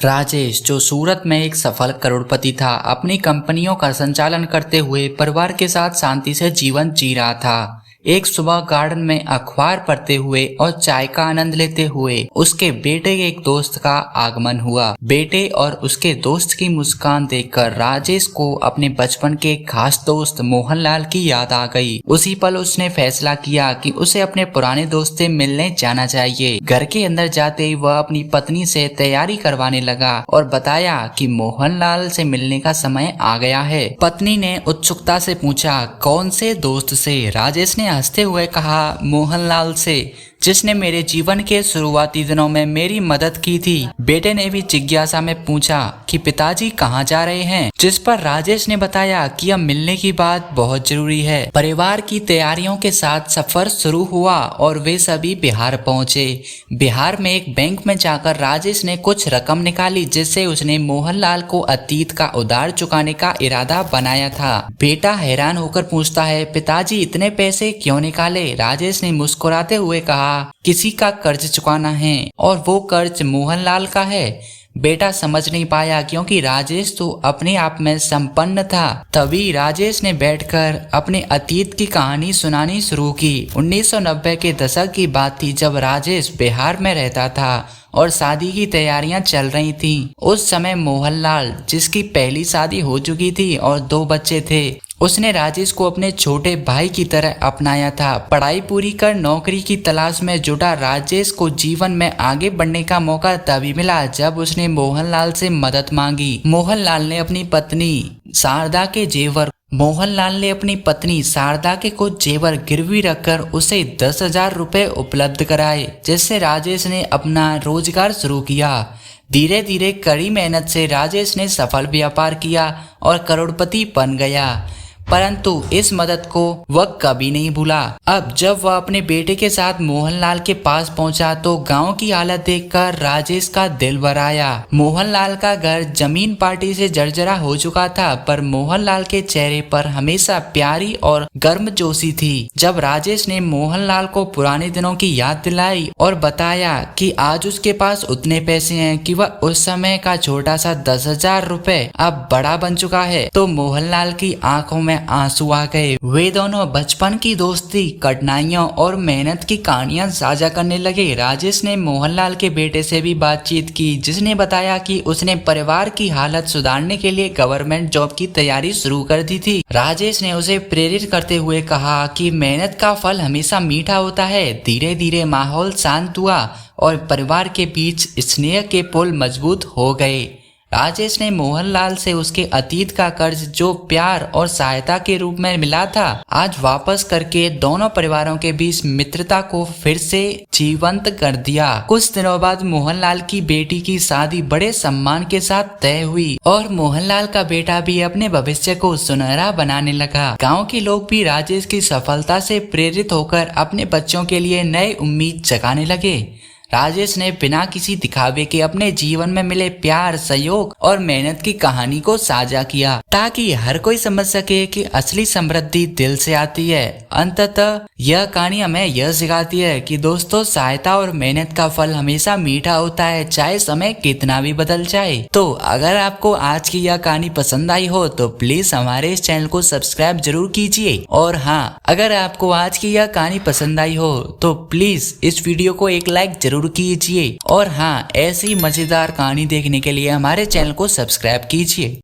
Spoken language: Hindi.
राजेश, जो सूरत में एक सफल करोड़पति था, अपनी कंपनियों का संचालन करते हुए परिवार के साथ शांति से जीवन जी रहा था। एक सुबह गार्डन में अखबार पढ़ते हुए और चाय का आनंद लेते हुए उसके बेटे के एक दोस्त का आगमन हुआ। बेटे और उसके दोस्त की मुस्कान देखकर राजेश को अपने बचपन के खास दोस्त मोहनलाल की याद आ गई। उसी पल उसने फैसला किया कि उसे अपने पुराने दोस्त से मिलने जाना चाहिए। घर के अंदर जाते ही वह अपनी पत्नी से तैयारी करवाने लगा और बताया कि मोहनलाल से मिलने का समय आ गया है। पत्नी ने उत्सुकता से पूछा, कौन से दोस्त से? राजेश ने हंसते हुए कहा, मोहनलाल से, जिसने मेरे जीवन के शुरुआती दिनों में मेरी मदद की थी। बेटे ने भी जिज्ञासा में पूछा कि पिताजी कहाँ जा रहे हैं, जिस पर राजेश ने बताया कि अब मिलने की बात बहुत जरूरी है। परिवार की तैयारियों के साथ सफर शुरू हुआ और वे सभी बिहार पहुंचे। बिहार में एक बैंक में जाकर राजेश ने कुछ रकम निकाली, जिससे उसने मोहनलाल को अतीत का उधार चुकाने का इरादा बनाया था। बेटा हैरान होकर पूछता है, पिताजी इतने पैसे क्यों निकाले? राजेश ने मुस्कुराते हुए कहा, किसी का कर्ज चुकाना है और वो कर्ज मोहनलाल का है। बेटा समझ नहीं पाया क्योंकि राजेश तो अपने आप में संपन्न था। तभी राजेश ने बैठकर अपने अतीत की कहानी सुनानी शुरू की। 1990 के दशक की बात थी, जब राजेश बिहार में रहता था और शादी की तैयारियां चल रही थीं। उस समय मोहनलाल, जिसकी पहली शादी हो चुकी थी और 2 बच्चे थे, उसने राजेश को अपने छोटे भाई की तरह अपनाया था। पढ़ाई पूरी कर नौकरी की तलाश में जुटा राजेश को जीवन में आगे बढ़ने का मौका तभी मिला जब उसने मोहनलाल से मदद मांगी। मोहनलाल ने अपनी पत्नी शारदा के कुछ जेवर गिरवी रखकर उसे 10,000 रुपए उपलब्ध कराए, जिससे राजेश ने अपना रोजगार शुरू किया। धीरे धीरे कड़ी मेहनत से राजेश ने सफल व्यापार किया और करोड़पति बन गया, परंतु इस मदद को वह कभी नहीं भूला। अब जब वह अपने बेटे के साथ मोहनलाल के पास पहुंचा तो गांव की हालत देखकर राजेश का दिल भर आया। मोहनलाल का घर जमीन पार्टी से जर्जरा हो चुका था, पर मोहनलाल के चेहरे पर हमेशा प्यारी और गर्मजोशी थी। जब राजेश ने मोहनलाल को पुराने दिनों की याद दिलाई और बताया कि आज उसके पास उतने पैसे हैं कि वह उस समय का छोटा सा 10,000 रुपए अब बड़ा बन चुका है, तो मोहनलाल की आंखों में आंसू आ गए। वे दोनों बचपन की दोस्ती, कठिनाइयों और मेहनत की कहानियां साझा करने लगे। राजेश ने मोहनलाल के बेटे से भी बातचीत की, जिसने बताया कि उसने परिवार की हालत सुधारने के लिए गवर्नमेंट जॉब की तैयारी शुरू कर दी थी। राजेश ने उसे प्रेरित करते हुए कहा कि मेहनत का फल हमेशा मीठा होता है। धीरे धीरे माहौल शांत हुआ और परिवार के बीच स्नेह के पुल मजबूत हो गए। राजेश ने मोहनलाल से उसके अतीत का कर्ज, जो प्यार और सहायता के रूप में मिला था, आज वापस करके दोनों परिवारों के बीच मित्रता को फिर से जीवंत कर दिया। कुछ दिनों बाद मोहनलाल की बेटी की शादी बड़े सम्मान के साथ तय हुई और मोहनलाल का बेटा भी अपने भविष्य को सुनहरा बनाने लगा। गाँव के लोग भी राजेश की सफलता से प्रेरित होकर अपने बच्चों के लिए नई उम्मीद जगाने लगे। राजेश ने बिना किसी दिखावे के अपने जीवन में मिले प्यार, सहयोग और मेहनत की कहानी को साझा किया, ताकि हर कोई समझ सके कि असली समृद्धि दिल से आती है। अंततः यह कहानी हमें यह सिखाती है कि दोस्तों, सहायता और मेहनत का फल हमेशा मीठा होता है, चाहे समय कितना भी बदल जाए। तो अगर आपको आज की यह कहानी पसंद आई हो तो प्लीज हमारे इस चैनल को सब्सक्राइब जरूर कीजिए। और हाँ, अगर आपको आज की यह कहानी पसंद आई हो तो प्लीज इस वीडियो को एक लाइक जरूर कीजिए। और हाँ, ऐसी मजेदार कहानी देखने के लिए हमारे चैनल को सब्सक्राइब कीजिए।